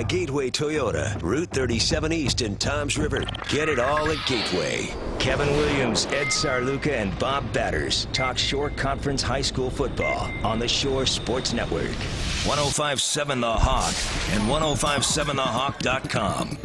Gateway Toyota, Route 37 East in Toms River. Get it all at Gateway. Kevin Williams, Ed Sarluca, and Bob Batters talk Shore Conference High School football on the Shore Sports Network. 105.7 The Hawk and 105.7thehawk.com.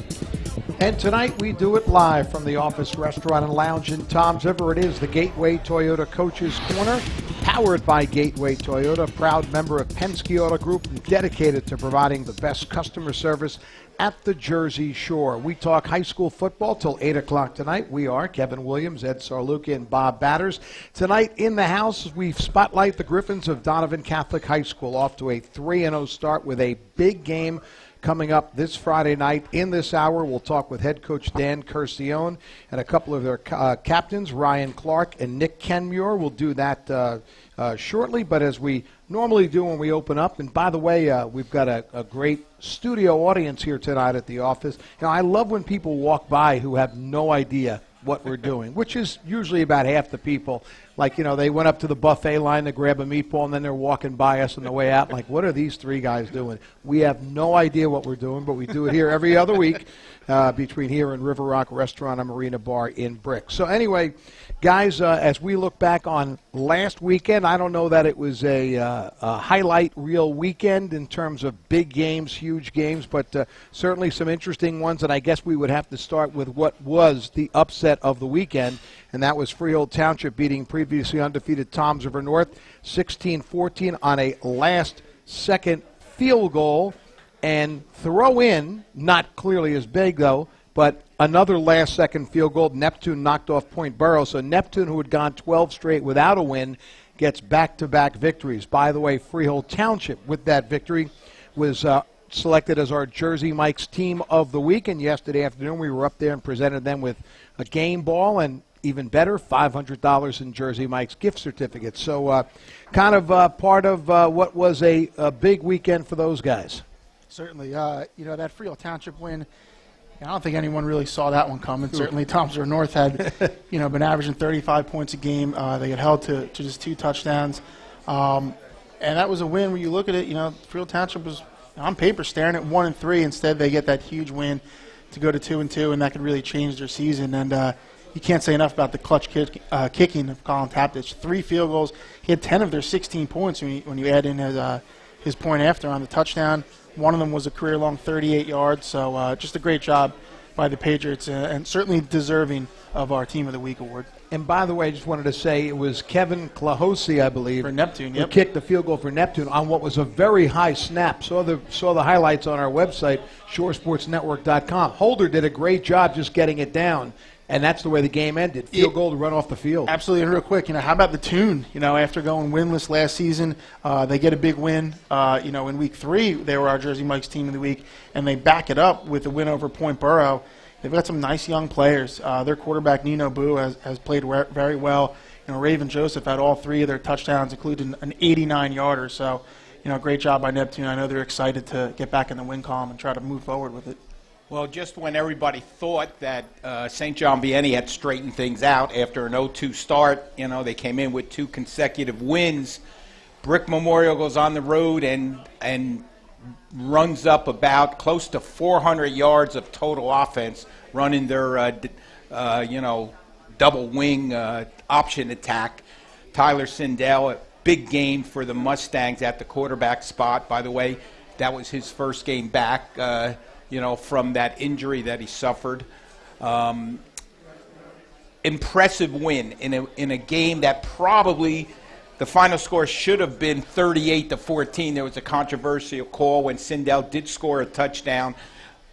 And tonight we do it live from the Office Restaurant and Lounge in Toms River. It is the Gateway Toyota Coaches Corner, powered by Gateway Toyota, proud member of Penske Auto Group and dedicated to providing the best customer service at the Jersey Shore. We talk high school football till 8 o'clock tonight. We are Kevin Williams, Ed Sarluca, and Bob Batters. Tonight in the house, we spotlight the Griffins of Donovan Catholic High School, off to a 3-0 start with a big game coming up this Friday night. In this hour, we'll talk with head coach Dan Curcione and a couple of their captains, Ryan Clark and Nick Kenmure. We'll do that shortly, but as we normally do when we open up, and by the way, we've got a great studio audience here tonight at the office. You know, I love when people walk by who have no idea what we're doing, which is usually about half the people. Like, you know, they went up to the buffet line to grab a meatball, and then they're walking by us on the way out. Like, what are these three guys doing? We have no idea what we're doing, but we do it here every other week between here and River Rock Restaurant and Marina Bar in Brick. So anyway, guys, as we look back on last weekend, I don't know that it was a highlight reel weekend in terms of big games, huge games, but certainly some interesting ones, and I guess we would have to start with what was the upset of the weekend, and that was Freehold Township beating previously undefeated Toms River North 16-14 on a last-second field goal. And throw in, not clearly as big though, but another last-second field goal. Neptune knocked off Point Borough. So Neptune, who had gone 12 straight without a win, gets back-to-back victories. By the way, Freehold Township, with that victory, was selected as our Jersey Mike's Team of the Week. And yesterday afternoon, we were up there and presented them with a game ball and, even better, $500 in Jersey Mike's gift certificates. So kind of part of what was a big weekend for those guys. Certainly, you know, that Freehold Township win, I don't think anyone really saw that one coming. Certainly, Toms River North had, you know, been averaging 35 points a game. They get held to just 2 touchdowns. And that was a win where you look at it, you know, Freehold Township was, on paper, staring at 1-3. Instead, they get that huge win to go to 2-2, and that could really change their season. And you can't say enough about the clutch kicking of Colin Taptich. 3 field goals. He had 10 of their 16 points when you add in his point after on the touchdown. One of them was a career-long 38 yards, so just a great job by the Patriots, and certainly deserving of our Team of the Week award. And by the way, I just wanted to say it was Kevin Klahosi, I believe, for Neptune, who kicked the field goal for Neptune on what was a very high snap. Saw the highlights on our website, shoresportsnetwork.com. Holder did a great job just getting it down. And that's the way the game ended. Field goal to run off the field. Absolutely. And real quick, you know, how about the Tune? You know, after going winless last season, they get a big win. You know, in week 3, they were our Jersey Mike's Team of the Week, and they back it up with a win over Point Borough. They've got some nice young players. Their quarterback, Nino Boo, has played very well. You know, Raven Joseph had all 3 of their touchdowns, including an 89-yarder. So, you know, great job by Neptune. I know they're excited to get back in the win column and try to move forward with it. Well, just when everybody thought that St. John Vianney had straightened things out after an 0-2 start, you know, they came in with 2 consecutive wins. Brick Memorial goes on the road and runs up about close to 400 yards of total offense, running their, you know, double wing option attack. Tyler Sindel, a big game for the Mustangs at the quarterback spot. By the way, that was his first game back, you know, from that injury that he suffered. Impressive win in a game that probably the final score should have been 38-14. There was a controversial call when Sindel did score a touchdown,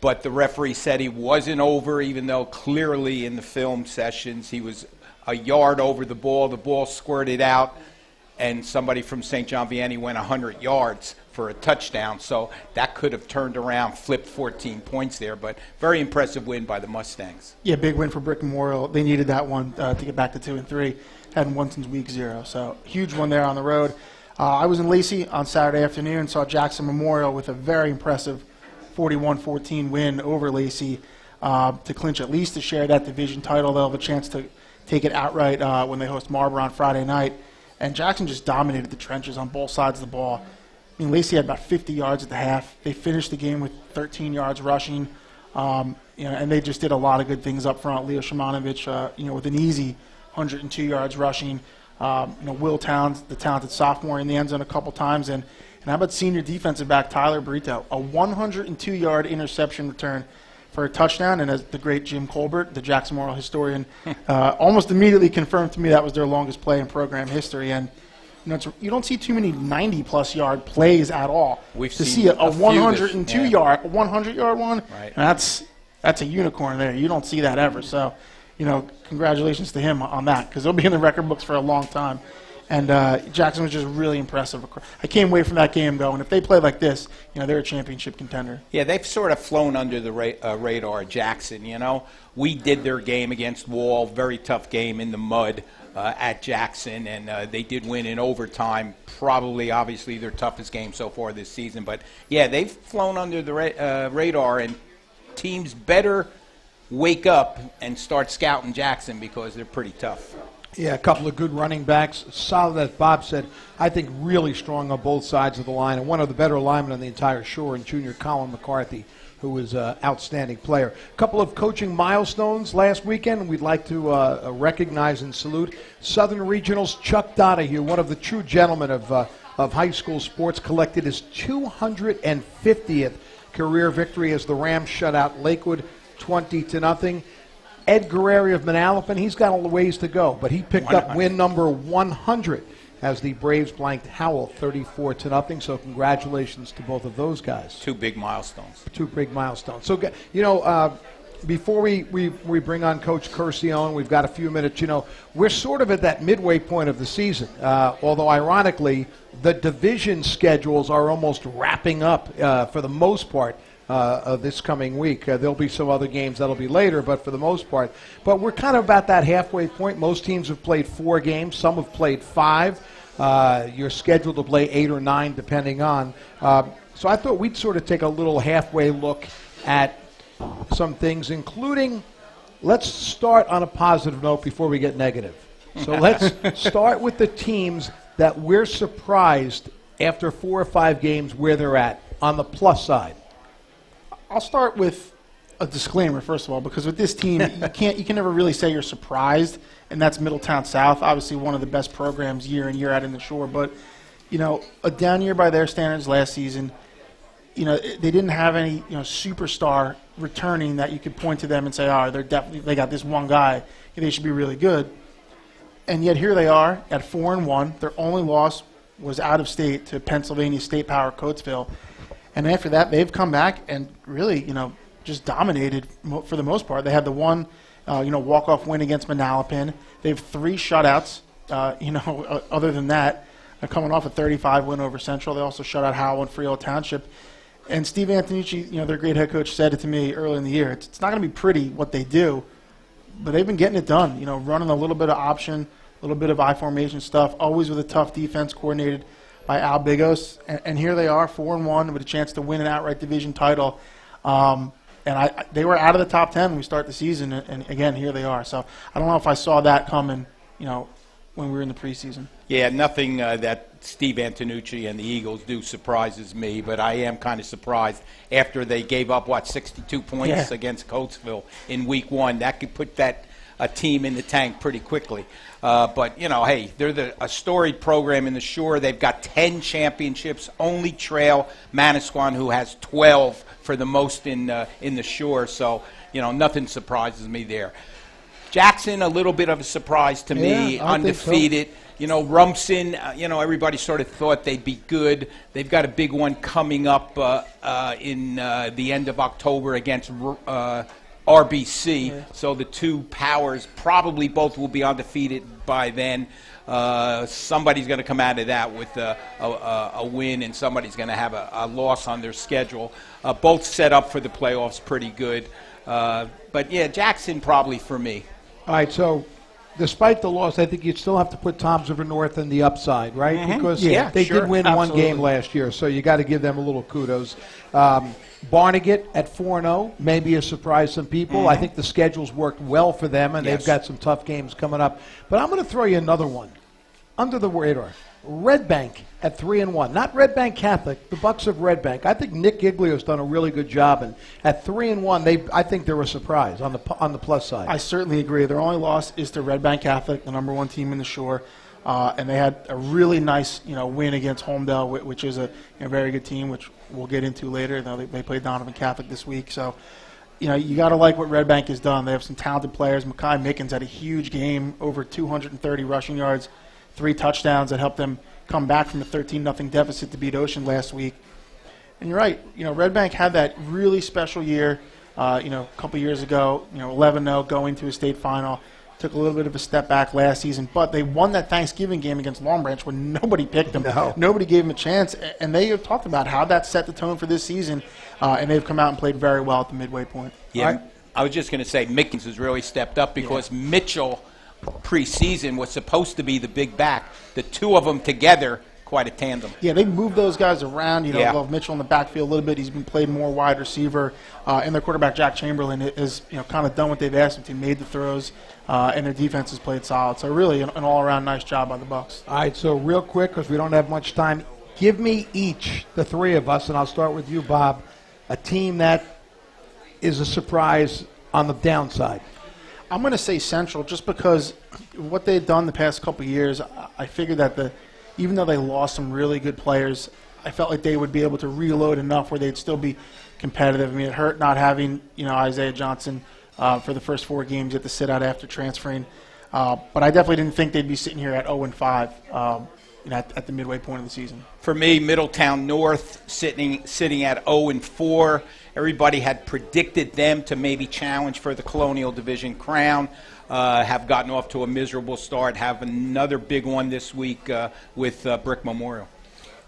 but the referee said he wasn't over, even though clearly in the film sessions he was a yard over the ball. The ball squirted out, and somebody from St. John Vianney went 100 yards for a touchdown. So that could have turned around, flipped 14 points there. But very impressive win by the Mustangs. Yeah, big win for Brick Memorial. They needed that one to get back to 2-3. Hadn't won since week 0. So huge one there on the road. I was in Lacey on Saturday afternoon, saw Jackson Memorial with a very impressive 41-14 win over Lacey to clinch at least to share that division title. They'll have a chance to take it outright when they host Marlborough on Friday night. And Jackson just dominated the trenches on both sides of the ball. I mean, Lacey had about 50 yards at the half. They finished the game with 13 yards rushing, and they just did a lot of good things up front. Leo Shimonovich, with an easy 102 yards rushing. Will Towns, the talented sophomore, in the end zone a couple times, and how about senior defensive back Tyler Burrito, a 102-yard interception return for a touchdown, and as the great Jim Colbert, the Jackson Memorial historian, almost immediately confirmed to me that was their longest play in program history. And you don't see too many 90-plus yard plays at all. We've to seen see a a few 102-yard, a 100-yard one, right. That's a unicorn there. You don't see that ever. So, congratulations to him on that, because he'll be in the record books for a long time. And Jackson was just really impressive. I came away from that game going, if they play like this, they're a championship contender. Yeah, they've sort of flown under the radar, Jackson. We did their game against Wall, very tough game in the mud at Jackson, and they did win in overtime. Probably, obviously, their toughest game so far this season. But, yeah, they've flown under the radar, and teams better wake up and start scouting Jackson because they're pretty tough. Yeah, a couple of good running backs. Solid, as Bob said, I think really strong on both sides of the line. And one of the better linemen on the entire shore, and junior Colin McCarthy, who was an outstanding player. A couple of coaching milestones last weekend we'd like to recognize and salute. Southern Regional's Chuck Donahue, one of the true gentlemen of high school sports, collected his 250th career victory as the Rams shut out Lakewood 20-0. Ed Guerreri of Manalapan, he's got a ways to go, but he picked up win number 100 as the Braves blanked Howell 34-0. So congratulations to both of those guys. Two big milestones. So, before we bring on Coach Curcione, we've got a few minutes. We're sort of at that midway point of the season, although ironically, the division schedules are almost wrapping up for the most part. This coming week. There'll be some other games that'll be later, but for the most part. But we're kind of about that halfway point. Most teams have played 4 games. Some have played 5. You're scheduled to play 8 or 9, depending on. So I thought we'd sort of take a little halfway look at some things, including, let's start on a positive note before we get negative. So let's start with the teams that we're surprised after 4 or 5 games where they're at on the plus side. I'll start with a disclaimer, first of all, because with this team, you can never really say you're surprised, and that's Middletown South, obviously one of the best programs year in, year out in the Shore. But, a down year by their standards last season, they didn't have any, superstar returning that you could point to them and say, they got this one guy, and they should be really good. And yet here they are at 4-1. Their only loss was out of state to Pennsylvania State Power Coatesville. And after that, they've come back and really, just dominated for the most part. They had the one, walk-off win against Manalapan. They have 3 shutouts, other than that. They're coming off a 35 win over Central. They also shut out Howell and Freehold Township. And Steve Antonucci, their great head coach, said it to me earlier in the year. It's not going to be pretty what they do, but they've been getting it done. Running a little bit of option, a little bit of I formation stuff, always with a tough defense coordinated by Al Bigos, and here they are, 4-1, with a chance to win an outright division title. They were out of the top 10 when we start the season, and again, here they are. So I don't know if I saw that coming, when we were in the preseason. Yeah, nothing that Steve Antonucci and the Eagles do surprises me, but I am kind of surprised after they gave up, 62 points against Coatesville in week 1. That could put a team in the tank pretty quickly. But, hey, they're a storied program in the Shore. They've got 10 championships, only trail Manasquan, who has 12 for the most in the Shore. So, nothing surprises me there. Jackson, a little bit of a surprise to me, undefeated. Rumson, everybody sort of thought they'd be good. They've got a big one coming up in the end of October against RBC, so the 2 powers probably both will be undefeated by then. Somebody's going to come out of that with a win, and somebody's going to have a loss on their schedule. Both set up for the playoffs pretty good. But, yeah, Jackson probably for me. All right, so despite the loss, I think you'd still have to put Toms River North in the upside, right? Mm-hmm. Because they did win one game last year, so you got to give them a little kudos. Barnegat at 4-0, maybe a surprise some people. Mm-hmm. I think the schedule's worked well for them, and they've got some tough games coming up. But I'm going to throw you another one. under the radar. Red Bank at 3-1, not Red Bank Catholic, the Bucks of Red Bank. I think Nick Giglio's done a really good job, and at 3-1, I think they're a surprise on the plus side. I certainly agree. Their only loss is to Red Bank Catholic, the number 1 team in the Shore, and they had a really nice win against Homedale, which is a very good team, which we'll get into later. They played Donovan Catholic this week, so you got to like what Red Bank has done. They have some talented players. Makai Mickens had a huge game, over 230 rushing yards, 3 touchdowns that helped them come back from a 13-0 deficit to beat Ocean last week. And you're right. Red Bank had that really special year, a couple years ago, 11-0 going to a state final. Took a little bit of a step back last season, but they won that Thanksgiving game against Long Branch when nobody picked them. No. Nobody gave them a chance, and they have talked about how that set the tone for this season, and they've come out and played very well at the midway point. Yeah, right. I was just going to say Mickens has really stepped up because Mitchell preseason was supposed to be the big back. The two of them together, quite a tandem. Yeah, they moved those guys around. Love Mitchell in the backfield a little bit. He's been played more wide receiver, and their quarterback Jack Chamberlain is kind of done what they've asked him to. Made the throws, and their defense has played solid. So really, an all-around nice job by the Bucks. All right, so real quick because we don't have much time, give me each, the three of us, and I'll start with you, Bob, a team that is a surprise on the downside. I'm going to say Central just because what they've done the past couple of years, I figured that even though they lost some really good players, I felt like they would be able to reload enough where they'd still be competitive. I mean, it hurt not having Isaiah Johnson for the first 4 games at the sit-out after transferring. But I definitely didn't think they'd be sitting here at 0-5 at the midway point of the season. For me, Middletown North sitting at 0-4. Everybody had predicted them to maybe challenge for the Colonial Division crown. Have gotten off to a miserable start. Have another big one this week with Brick Memorial.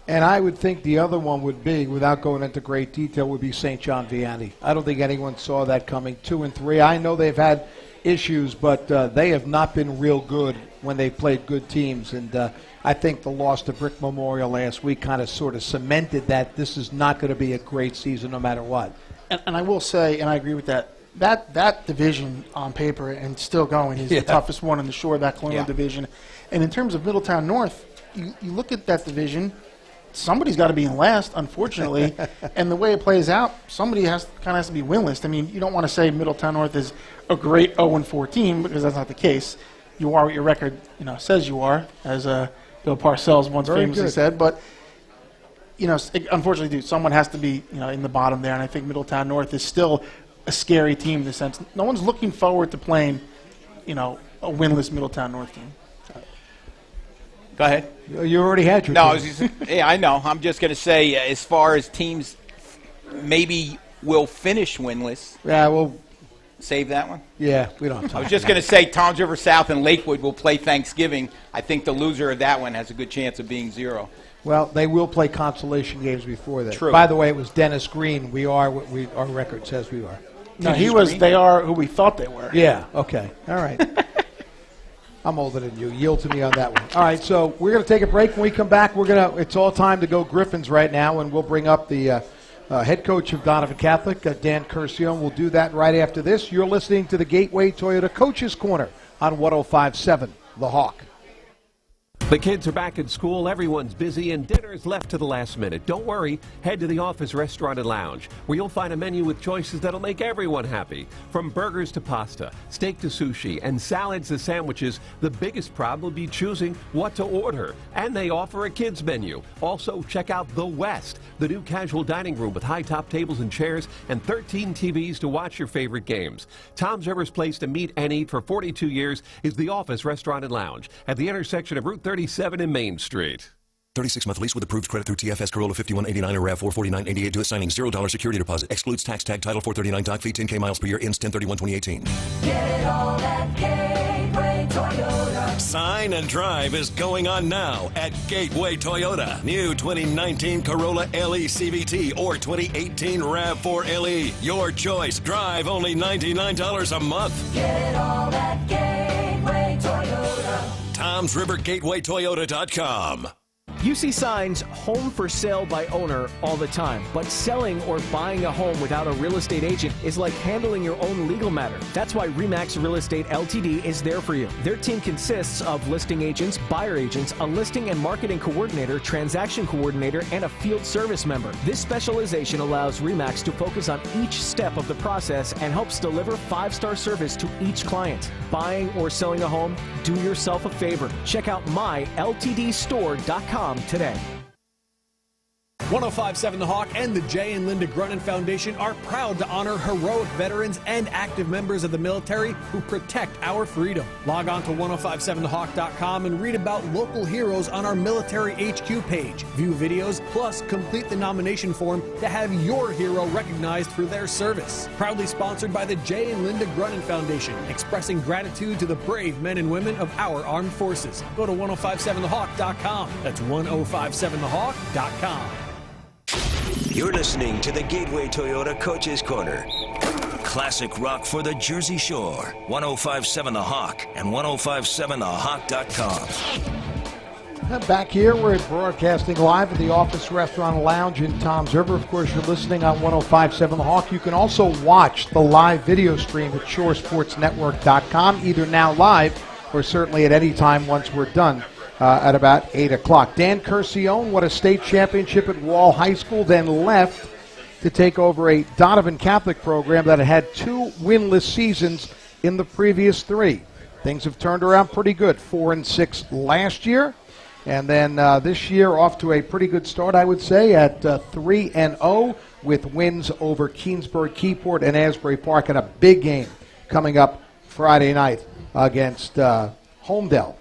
And I would think the other one would be, without going into great detail, would be St. John Vianney. I don't think anyone saw that coming. 2-3. I know they've had issues, but they have not been real good when they've played good teams. And I think the loss to Brick Memorial last week kind of sort of cemented that this is not going to be a great season no matter what. And I will say, and I agree with that, that division on paper and still going is the toughest one in the Shore, that Colonial Division. And in terms of Middletown North, you look at that division, somebody's got to be in last, unfortunately. And the way it plays out, somebody has to be winless. I mean, you don't want to say Middletown North is a great 0-4 team because that's not the case. You are what your record says you are, as Bill Parcells once famously said. But unfortunately, someone has to be in the bottom there. And I think Middletown North is still a scary team in the sense no one's looking forward to playing a winless Middletown North team. Go ahead. You already had your team. Yeah, I know. I'm just going to say, as far as teams maybe will finish winless. Yeah, well, save that one. Yeah, we don't have time. I was just going to say Toms River South and Lakewood will play Thanksgiving. I think the loser of that one has a good chance of being 0. Well, they will play consolation games before that. True. By the way, it was Dennis Green. We are what our record says we are. No, they are who we thought they were. Yeah, okay. All right. I'm older than you. Yield to me on that one. All right, so we're going to take a break. When we come back, it's all time to go Griffins right now, and we'll bring up the head coach of Donovan Catholic, Dan Curcio. We'll do that right after this. You're listening to the Gateway Toyota Coaches Corner on 105.7 The Hawk. The kids are back in school, everyone's busy, and dinner's left to the last minute. Don't worry, head to the Office Restaurant and Lounge, where you'll find a menu with choices that'll make everyone happy. From burgers to pasta, steak to sushi, and salads to sandwiches, the biggest problem will be choosing what to order. And they offer a kids menu. Also, check out The West, the new casual dining room with high-top tables and chairs and 13 TVs to watch your favorite games. Toms River's place to meet and eat for 42 years is the Office Restaurant and Lounge at the intersection of Route 37 and Main Street. 36-month lease with approved credit through TFS Corolla 5189 or RAV44988 due at signing. $0 security deposit. Excludes tax tag title 439 dock fee 10K miles per year. Ends 10/31/2018. Get it all at Gateway Toyota. Sign and drive is going on now at Gateway Toyota. New 2019 Corolla LE CVT or 2018 RAV4 LE. Your choice. Drive only $99 a month. Get it all at Gateway Toyota. TomsRiverGatewayToyota.com. You see signs, home for sale by owner, all the time. But selling or buying a home without a real estate agent is like handling your own legal matter. That's why RE/MAX Real Estate LTD is there for you. Their team consists of listing agents, buyer agents, a listing and marketing coordinator, transaction coordinator, and a field service member. This specialization allows RE/MAX to focus on each step of the process and helps deliver 5-star service to each client. Buying or selling a home? Do yourself a favor. Check out myltdstore.com today. 105.7 The Hawk and the Jay and Linda Grunin Foundation are proud to honor heroic veterans and active members of the military who protect our freedom. Log on to 1057thehawk.com and read about local heroes on our Military HQ page. View videos, plus complete the nomination form to have your hero recognized for their service. Proudly sponsored by the Jay and Linda Grunin Foundation, expressing gratitude to the brave men and women of our armed forces. Go to 1057thehawk.com. That's 1057thehawk.com. You're listening to the Gateway Toyota Coaches Corner. Classic rock for the Jersey Shore. 1057 The Hawk and 1057thehawk.com. Back here, we're broadcasting live at the Office Restaurant and Lounge in Toms River. Of course, you're listening on 1057 The Hawk. You can also watch the live video stream at shoresportsnetwork.com, either now live or certainly at any time once we're done. At about 8 o'clock. Dan Curcione won a state championship at Wall High School, then left to take over a Donovan Catholic program that had 2 winless seasons in the previous 3. Things have turned around pretty good. 4-6 last year, and then this year off to a pretty good start, I would say, at 3-0 with wins over Keensburg, Keyport, and Asbury Park, and a big game coming up Friday night against Homedale.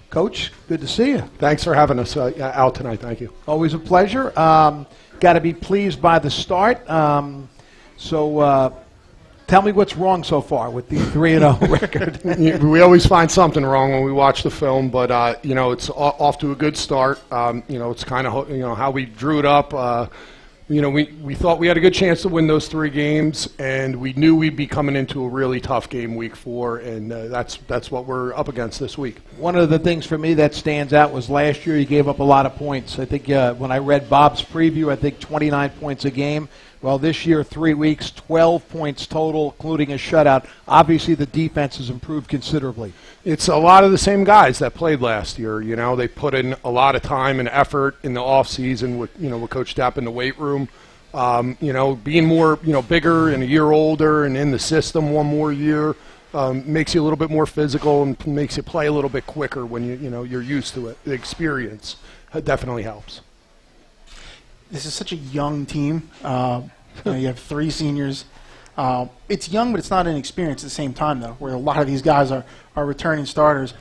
Coach, good to see you. Thanks for having us out tonight. Thank you. Always a pleasure. Got to be pleased by the start. So tell me what's wrong so far with the 3-0 record. We always find something wrong when we watch the film, but it's off to a good start. It's kind of how we drew it up. We thought we had a good chance to win those 3 games, and we knew we'd be coming into a really tough game week 4, and that's what we're up against this week. One of the things for me that stands out was last year you gave up a lot of points. I think when I read Bob's preview, I think 29 points a game. Well, this year, 3 weeks, 12 points total, including a shutout. Obviously, the defense has improved considerably. It's a lot of the same guys that played last year. They put in a lot of time and effort in the off season with Coach Depp in the weight room. Being more bigger and a year older and in the system one more year makes you a little bit more physical and makes you play a little bit quicker when you're used to it. The experience definitely helps. This is such a young team. You have 3 seniors. It's young, but it's not inexperienced at the same time, though, where a lot of these guys are returning starters,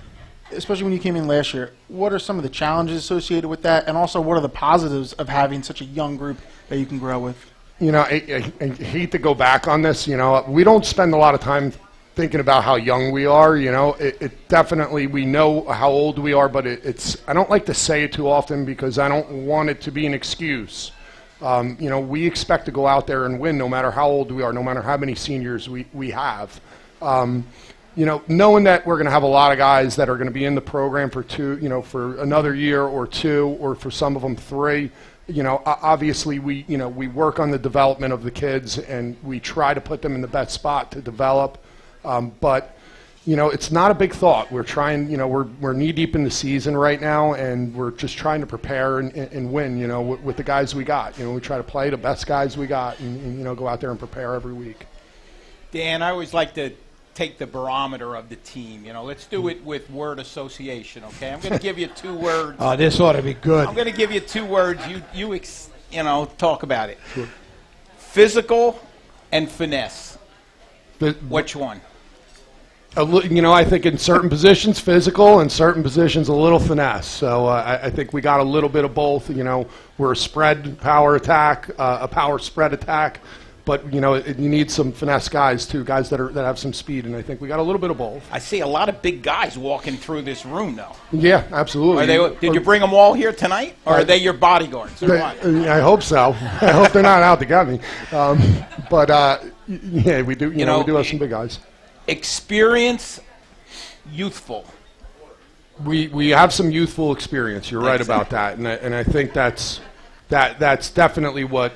especially when you came in last year. What are some of the challenges associated with that, and also what are the positives of having such a young group that you can grow with? I hate to go back on this. We don't spend a lot of time thinking about how young we are. It definitely, we know how old we are, but I don't like to say it too often because I don't want it to be an excuse. We expect to go out there and win no matter how old we are, no matter how many seniors we have. Knowing that we're going to have a lot of guys that are going to be in the program for for another year or 2, or for some of them 3. Obviously we work on the development of the kids and we try to put them in the best spot to develop. But it's not a big thought. We're trying, we're knee deep in the season right now, and we're just trying to prepare and win, with the guys we got. We try to play the best guys we got and go out there and prepare every week. Dan, I always like to take the barometer of the team. Let's do it with word association, okay? I'm going to give you 2 words. Oh, this ought to be good. I'm going to give you 2 words. You talk about it. Sure. Physical and finesse. Which one? I think in certain positions, physical, and certain positions, a little finesse. So I think we got a little bit of both. We're a spread power attack, a power spread attack, but you need some finesse guys too, guys that have some speed, and I think we got a little bit of both. I see a lot of big guys walking through this room, though. Yeah, absolutely. Did you bring them all here tonight, or are they your bodyguards? Or what? I hope so. I hope they're not out to get me. Yeah, we do. We do have some big guys. Experience, youthful. We have some youthful experience. You're right about that, and I think that's definitely what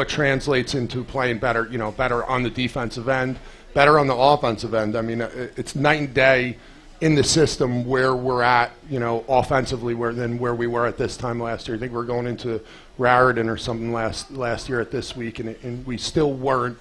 translates into playing better. Better on the defensive end, better on the offensive end. I mean, it's night and day in the system where we're at, offensively than where we were at this time last year. I think we're going into Raritan or something last year at this week, and we still weren't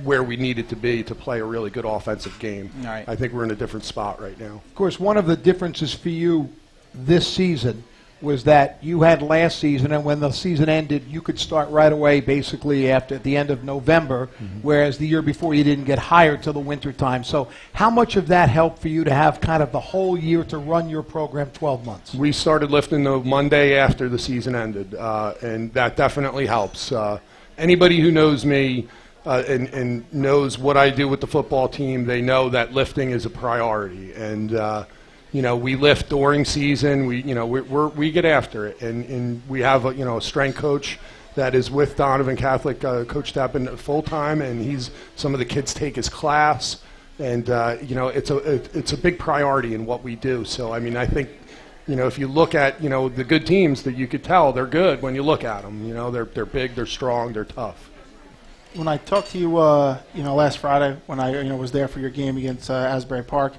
where we needed to be to play a really good offensive game. Right. I think we're in a different spot right now. Of course, one of the differences for you this season was that you had last season, and when the season ended, you could start right away basically at the end of November, whereas the year before you didn't get hired till the winter time. So how much of that helped for you to have kind of the whole year to run your program 12 months? We started lifting the Monday after the season ended, and that definitely helps. Anybody who knows me and knows what I do with the football team, they know that lifting is a priority. And we lift during season. We get after it, and we have a strength coach that is with Donovan Catholic, Coach Steppen, full time, and some of the kids take his class, and it's a big priority in what we do. So I mean, I think if you look at the good teams, that you could tell they're good when you look at them. They're big, they're strong, they're tough. When I talked to you, last Friday when I was there for your game against Asbury Park,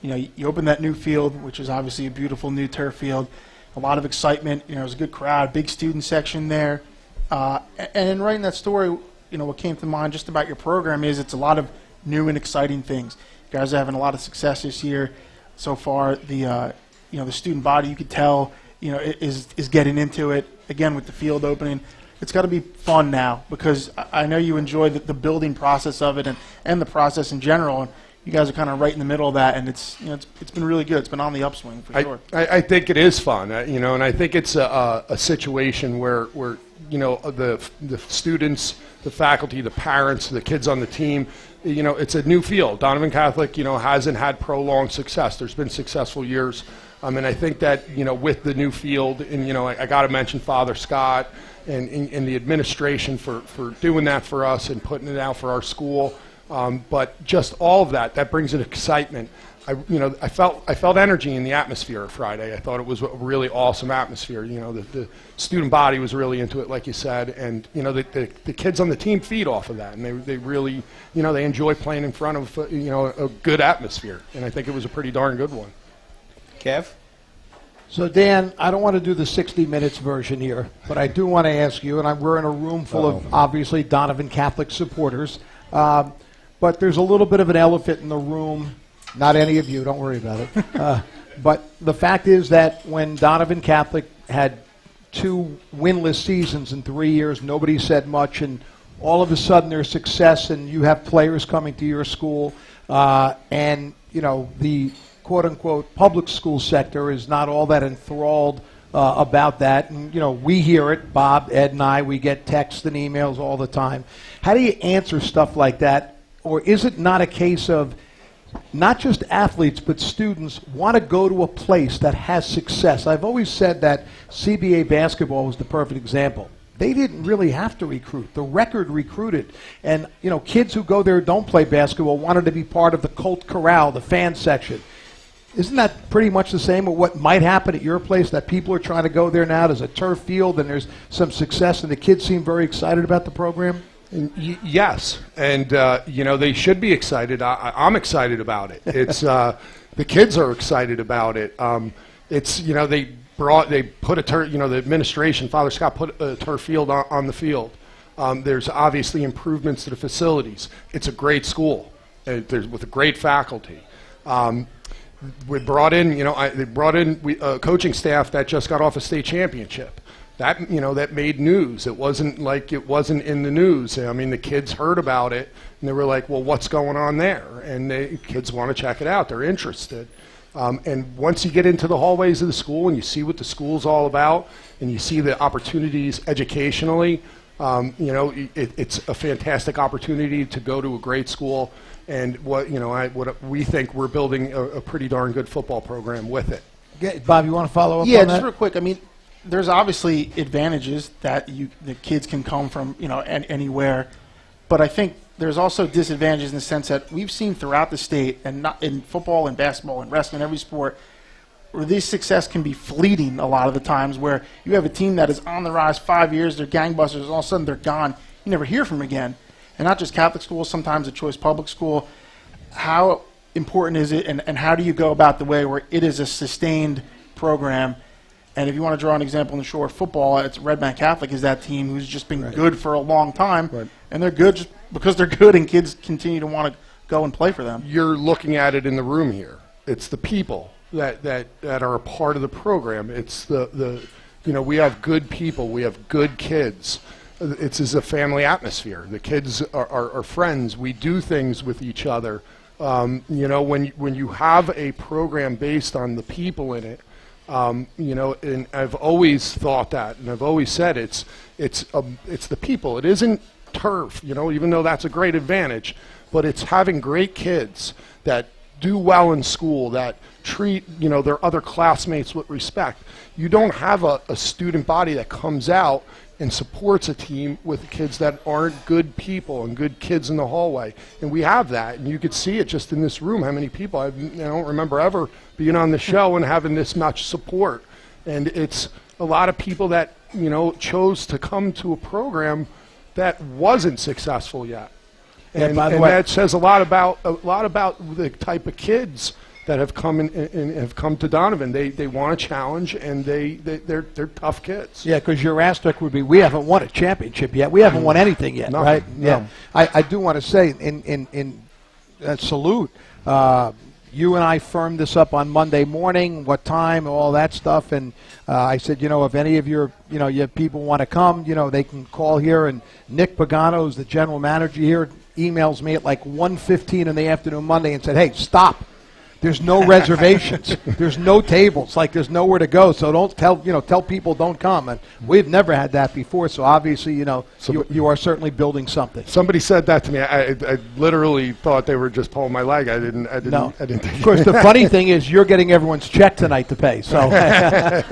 you opened that new field, which is obviously a beautiful new turf field. A lot of excitement. It was a good crowd, big student section there. And in writing that story, what came to mind just about your program is it's a lot of new and exciting things. You guys are having a lot of success this year so far. The student body, you could tell, is getting into it again with the field opening. It's got to be fun now because I know you enjoy the building process of it and the process in general. And you guys are kind of right in the middle of that, and it's been really good. It's been on the upswing for sure. I think it is fun, and I think it's a situation where the students, the faculty, the parents, the kids on the team, it's a new field. Donovan Catholic, hasn't had prolonged success. There's been successful years, and I think that with the new field, and I got to mention Father Scott and the administration for doing that for us and putting it out for our school. But just all of that brings an excitement. I felt energy in the atmosphere Friday. I thought it was a really awesome atmosphere. The student body was really into it, like you said, and the kids on the team feed off of that, and they really they enjoy playing in front of a good atmosphere, and I think it was a pretty darn good one. Kev? So, Dan, I don't want to do the 60 Minutes version here, but I do want to ask you, and we're in a room full of, obviously, Donovan Catholic supporters, but there's a little bit of an elephant in the room. Not any of you, don't worry about it. But the fact is that when Donovan Catholic had 2 winless seasons in 3 years, nobody said much, and all of a sudden there's success, and you have players coming to your school, and, the quote-unquote public school sector is not all that enthralled about that. And, we hear it, Bob, Ed, and I, we get texts and emails all the time. How do you answer stuff like that? Or is it not a case of not just athletes but students want to go to a place that has success? I've always said that CBA basketball was the perfect example. They didn't really have to recruit. The record recruited. And, kids who go there don't play basketball wanted to be part of the Colt Corral, the fan section. Isn't that pretty much the same with what might happen at your place, that people are trying to go there now? There's a turf field and there's some success and the kids seem very excited about the program? Yes, and they should be excited. I'm excited about it. It's the kids are excited about it. They put a turf. The administration, Father Scott, put a turf field on the field. There's obviously improvements to the facilities. It's a great school. With a great faculty. We brought in, they brought in a coaching staff that just got off a state championship. That made news. It wasn't like it wasn't in the news. I mean, the kids heard about it, and they were like, well, what's going on there? And the kids want to check it out. They're interested. And once you get into the hallways of the school and you see what the school's all about and you see the opportunities educationally, it's a fantastic opportunity to go to a great school. And what we think we're building a pretty darn good football program with it. Yeah, Bob, you want to follow up on that? Yeah, just real quick. I mean, there's obviously advantages that the kids can come from anywhere, but I think there's also disadvantages in the sense that we've seen throughout the state, and not in football and basketball and wrestling, every sport, where this success can be fleeting a lot of the times, where you have a team that is on the rise 5 years, they're gangbusters, all of a sudden they're gone. You never hear from them again. And not just Catholic schools, sometimes a choice public school. How important is it, and how do you go about the way where it is a sustained program? And if you want to draw an example in the Shore football, it's Red Bank Catholic is that team who's just been good for a long time, and they're good just because they're good, and kids continue to want to go and play for them. You're looking at it in the room here. It's the people that are a part of the program. It's the we have good people. We have good kids. It's as a family atmosphere. The kids are friends. We do things with each other. When you have a program based on the people in it, and I've always thought that, and I've always said it's the people. It isn't turf, even though that's a great advantage, but it's having great kids that do well in school, that treat their other classmates with respect. You don't have a student body that comes out and supports a team with kids that aren't good people and good kids in the hallway. And we have that, and you could see it just in this room, how many people. I don't remember ever being on the show and having this much support. And it's a lot of people that, chose to come to a program that wasn't successful yet. And that says a lot about the type of kids that have come and have come to Donovan. They want a challenge, and they're tough kids. Yeah, because your asterisk would be, we haven't won a championship yet. We haven't won anything yet, right? No. Yeah. I do want to say in salute. You and I firmed this up on Monday morning, what time, all that stuff, and I said, if any of your people want to come, they can call here. And Nick Pagano, who's the general manager here, emails me at like 1:15 in the afternoon Monday and said, hey, stop. There's no reservations. There's no tables. Like, there's nowhere to go. So don't tell people don't come. And we've never had that before. So obviously, you are certainly building something. Somebody said that to me. I literally thought they were just pulling my leg. I didn't. No. I didn't think. Of course, the funny thing is you're getting everyone's check tonight to pay. So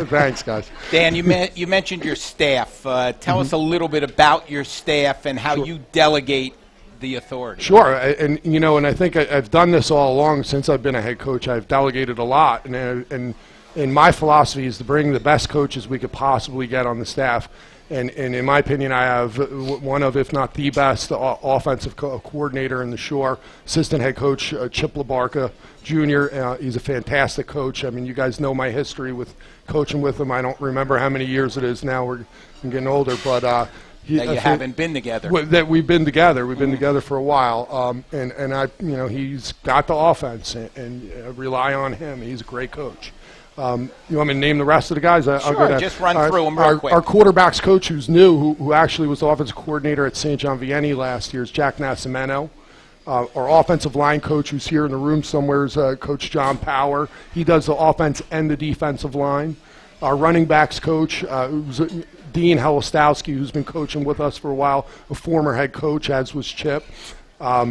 thanks, guys. Dan, you mentioned your staff. Tell us a little bit about your staff and how you delegate the authority. Sure, and I think I've done this all along since I've been a head coach. I've delegated a lot, and my philosophy is to bring the best coaches we could possibly get on the staff. And in my opinion, I have one of, if not the best, offensive coordinator in the Shore, assistant head coach Chip LaBarca Jr. He's a fantastic coach. I mean, you guys know my history with coaching with him. I don't remember how many years it is now. I'm getting older, but that you haven't been together. That we've been together. We've been together for a while, and I, he's got the offense, and rely on him. He's a great coach. You want me to name the rest of the guys? Sure, just run through them real quick. Our quarterbacks coach, who's new, who actually was the offensive coordinator at St. John Vianney last year, is Jack Nascimento. Our offensive line coach, who's here in the room somewhere, is Coach John Power. He does the offense and the defensive line. Our running backs coach, who's Dean Helostowski, who's been coaching with us for a while, a former head coach, as was Chip. Let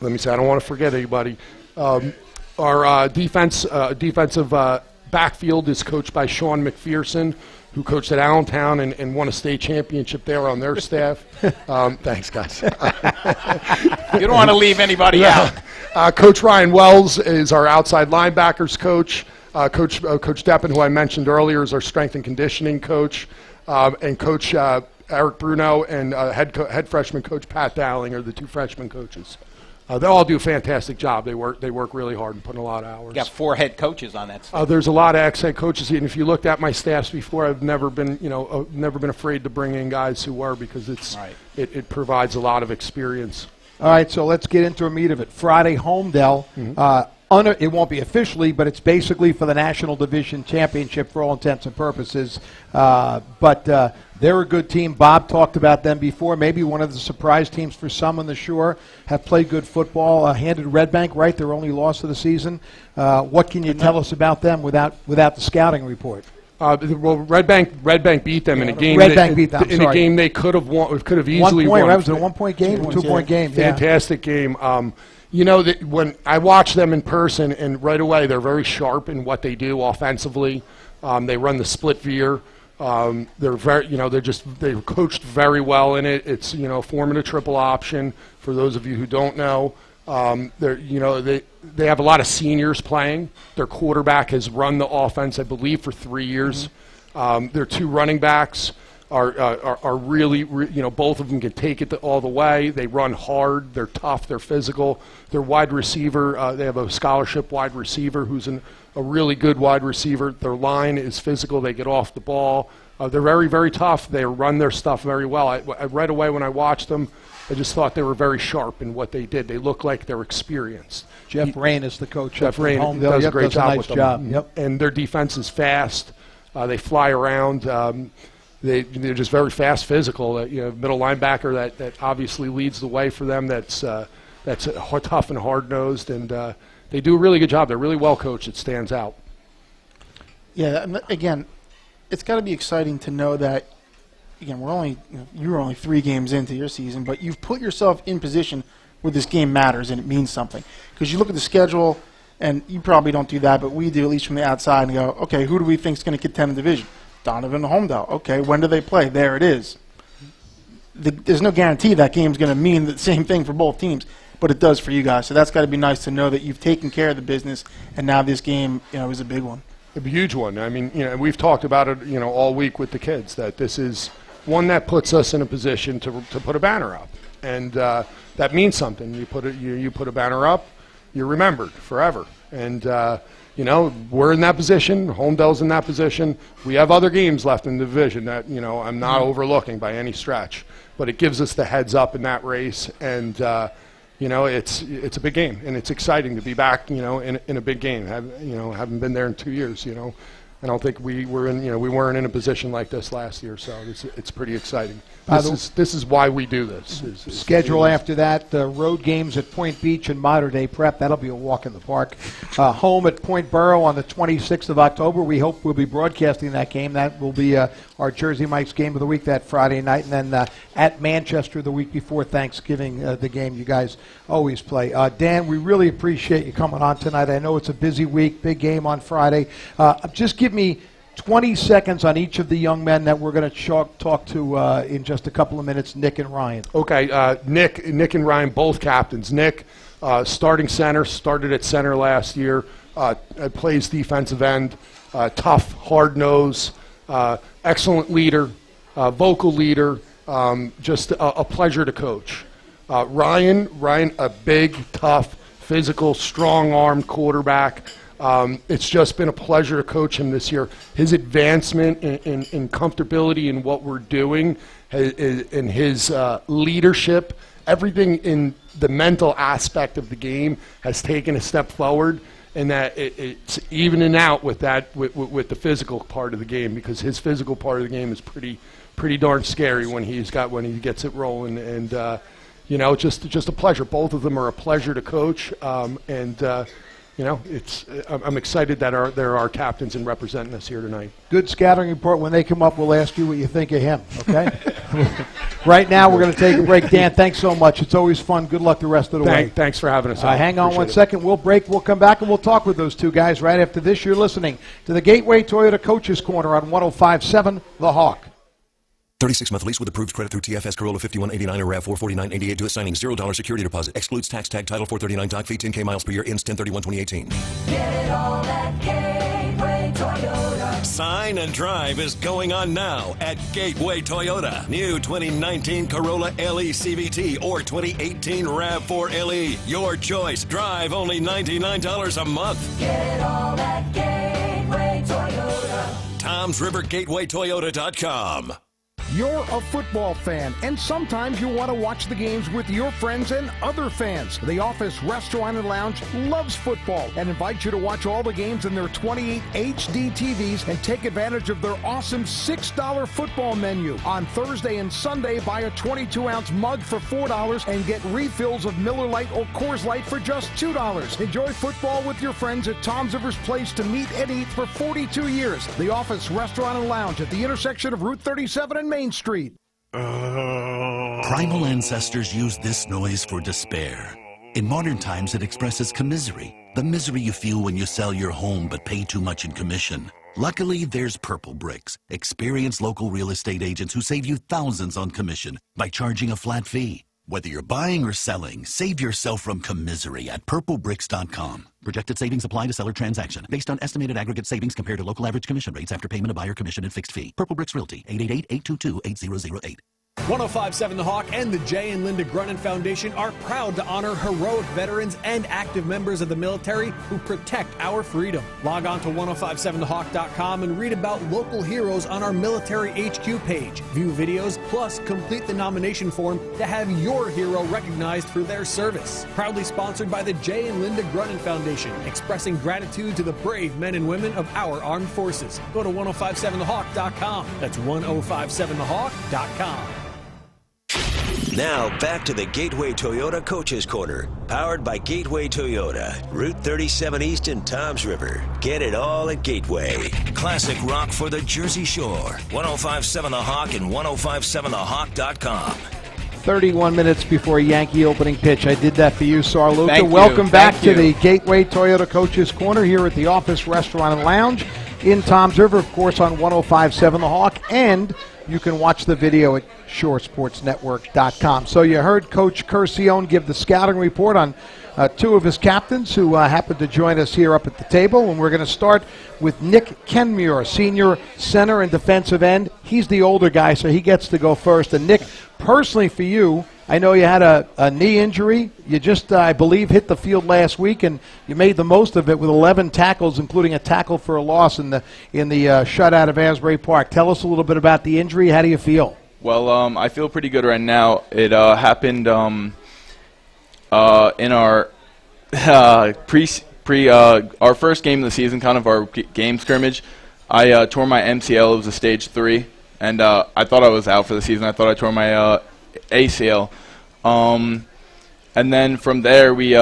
me say, I don't want to forget anybody. Our defensive backfield is coached by Sean McPherson, who coached at Allentown and won a state championship there on their staff. Thanks, guys. You don't want to leave anybody out. Coach Ryan Wells is our outside linebackers coach. Coach Deppen, who I mentioned earlier, is our strength and conditioning coach. And Coach Eric Bruno and head freshman coach Pat Dowling are the two freshman coaches. They all do a fantastic job. They work really hard and put in a lot of hours. You got 4 head coaches on that staff. There's a lot of ex-head coaches, and if you looked at my staffs before, I've never been afraid to bring in guys who are, because it provides a lot of experience. All right, so let's get into a meat of it. Friday, Homedale. It won't be officially, but it's basically for the National Division Championship for all intents and purposes. But they're a good team. Bob talked about them before. Maybe one of the surprise teams for some on the Shore. Have played good football. Handed Red Bank, right, their only loss of the season. What can you tell us about them without the scouting report? Well, Red Bank beat them in a game. Red Bank beat them. In a game they could have won. Could have easily won. Was it a 1-point game? 2-point game. Fantastic game. When I watch them in person, and right away they're very sharp in what they do offensively. They run the split veer. They're very, they're coached very well in it. It's forming a triple option. For those of you who don't know, They have a lot of seniors playing. Their quarterback has run the offense, I believe, for 3 years. Their two running backs are really, both of them can take it all the way. They run hard. They're tough. They're physical. Their wide receiver, they have a scholarship wide receiver who's a really good wide receiver. Their line is physical. They get off the ball. They're very, very tough. They run their stuff very well. I right away when I watched them, I just thought they were very sharp in what they did. They look like they're experienced. Jeff Rain is the coach. Jeff Rain does a great job with them. Yep. And their defense is fast. They fly around. They're just very fast, physical. Middle linebacker that obviously leads the way for them. That's tough and hard-nosed, and they do a really good job. They're really well coached. It stands out. Yeah. Again, it's got to be exciting to know that. Again, you're only 3 games into your season, but you've put yourself in position where this game matters and it means something. Because you look at the schedule, and you probably don't do that, but we do, at least from the outside, and go, okay, who do we think is going to contend in the division? Donovan Homedale. Okay, when do they play? There it is. There's no guarantee that game's going to mean the same thing for both teams, but it does for you guys. So that's got to be nice to know that you've taken care of the business, and now this game, is a big one. A huge one. I mean, we've talked about it, all week with the kids, that this is one that puts us in a position to put a banner up, and that means something. You put a banner up, you're remembered forever, and we're in that position. Homedale's in that position. We have other games left in the division that I'm not overlooking by any stretch, but it gives us the heads up in that race, and it's a big game, and it's exciting to be back in a big game. Haven't been there in 2 years. I don't think we weren't in a position like this last year, so it's pretty exciting. This is why we do this. Schedule after that, road games at Point Beach and Mater Dei Prep. That'll be a walk in the park. Home at Point Borough on the 26th of October. We hope we'll be broadcasting that game. That will be our Jersey Mike's game of the week that Friday night. And then at Manchester the week before Thanksgiving, the game you guys always play. Dan, we really appreciate you coming on tonight. I know it's a busy week, big game on Friday. Just give me 20 seconds on each of the young men that we're going to talk to in just a couple of minutes, Nick and Ryan. Okay, Nick and Ryan, both captains. Nick, starting center, started at center last year, plays defensive end, tough, hard-nosed, excellent leader, vocal leader, just a pleasure to coach. Ryan, a big, tough, physical, strong-armed quarterback. It's just been a pleasure to coach him this year. His advancement in comfortability in what we're doing, in his leadership, everything in the mental aspect of the game has taken a step forward, and that it's evening out with that with the physical part of the game, because his physical part of the game is pretty darn scary when he gets it rolling, and just a pleasure. Both of them are a pleasure to coach, I'm excited that they're our captains and representing us here tonight. Good scattering report. When they come up, we'll ask you what you think of him, okay? Right now, we're going to take a break. Dan, thanks so much. It's always fun. Good luck the rest of the way. Thanks for having us. Hang on one second. We'll break. We'll come back, and we'll talk with those two guys right after this. You're listening to the Gateway Toyota Coaches Corner on 105.7 The Hawk. 36-month lease with approved credit through TFS Corolla 5189 or RAV 44988 to assigning $0 security deposit. Excludes tax tag title 439 doc fee 10K miles per year. Ends 10/31/2018. Get it all at Gateway Toyota. Sign and Drive is going on now at Gateway Toyota. New 2019 Corolla LE CVT or 2018 RAV4 LE. Your choice. Drive only $99 a month. Get it all at Gateway Toyota. Tom'sRiverGatewayToyota.com. You're a football fan, and sometimes you want to watch the games with your friends and other fans. The Office Restaurant and Lounge loves football and invites you to watch all the games in their 28 HD TVs and take advantage of their awesome $6 football menu. On Thursday and Sunday, buy a 22-ounce mug for $4 and get refills of Miller Lite or Coors Light for just $2. Enjoy football with your friends at Tom's River's Place to meet and eat for 42 years. The Office Restaurant and Lounge at the intersection of Route 37 and Main Street. Primal ancestors used this noise for despair. In modern times, it expresses commisery. The misery you feel when you sell your home but pay too much in commission. Luckily, there's Purple Bricks, experienced local real estate agents who save you thousands on commission by charging a flat fee. Whether you're buying or selling, save yourself from commisery at purplebricks.com. Projected savings apply to seller transaction based on estimated aggregate savings compared to local average commission rates after payment of buyer commission and fixed fee. Purple Bricks Realty, 888-822-8008. 105.7 The Hawk and the Jay and Linda Grunin Foundation are proud to honor heroic veterans and active members of the military who protect our freedom. Log on to 1057thehawk.com and read about local heroes on our military HQ page. View videos, plus complete the nomination form to have your hero recognized for their service. Proudly sponsored by the Jay and Linda Grunin Foundation, expressing gratitude to the brave men and women of our armed forces. Go to 1057thehawk.com. That's 1057thehawk.com. Now back to the Gateway Toyota Coaches Corner, powered by Gateway Toyota, Route 37 East in Toms River. Get it all at Gateway. Classic rock for the Jersey Shore. 105.7 The Hawk and 105.7thehawk.com. 31 minutes before Yankee opening pitch. I did that for you, Sarluca. Thank you. Welcome back Thank to you. the Gateway Toyota Coaches Corner here at the Office Restaurant and Lounge in Toms River, of course, on 105.7 The Hawk, and you can watch the video at shoresportsnetwork.com. So you heard Coach Curcione give the scouting report on two of his captains who happened to join us here up at the table, and we're going to start with Nick Kenmure, senior center and defensive end. He's the older guy, so he gets to go first. And Nick, personally for you, I know you had a knee injury. You just, I believe, hit the field last week, and you made the most of it with 11 tackles, including a tackle for a loss in the shutout of Asbury Park. Tell us a little bit about the injury. How do you feel? Well, I feel pretty good right now. It happened in our our first game of the season, kind of our game scrimmage. I tore my MCL. It was a stage 3, and I thought I was out for the season. I thought I tore my ACL. And then from there, we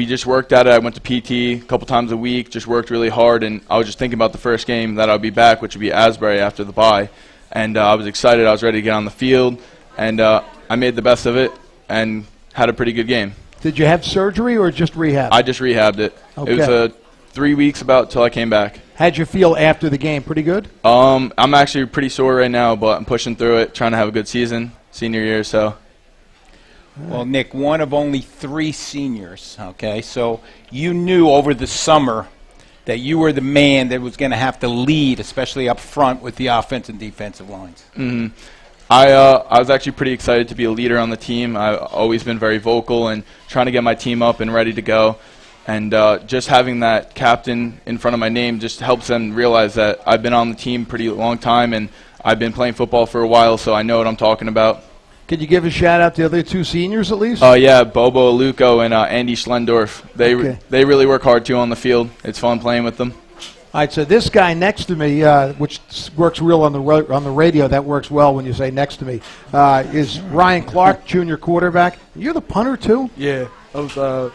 just worked at it. I went to PT a couple times a week, just worked really hard, and I was just thinking about the first game that I'll be back, which would be Asbury after the bye. And I was excited. I was ready to get on the field, and I made the best of it and had a pretty good game. Did you have surgery or just rehab? I just rehabbed it. Okay. It was 3 weeks about till I came back. How'd you feel after the game? Pretty good? I'm actually pretty sore right now, but I'm pushing through it, trying to have a good season, senior year, so. Well, Nick, one of only 3 seniors, okay? So you knew over the summer that you were the man that was going to have to lead, especially up front with the offense and defensive lines. Mm-hmm. I was actually pretty excited to be a leader on the team. I've always been very vocal and trying to get my team up and ready to go. And just having that captain in front of my name just helps them realize that I've been on the team pretty long time and I've been playing football for a while, so I know what I'm talking about. Could you give a shout-out to the other 2 seniors at least? Yeah, Bobo Aluko and Andy Schlendorf. They really work hard, too, on the field. It's fun playing with them. All right, so this guy next to me, which works real on the radio, that works well when you say next to me, is Ryan Clark, junior quarterback. You're the punter, too? Yeah, I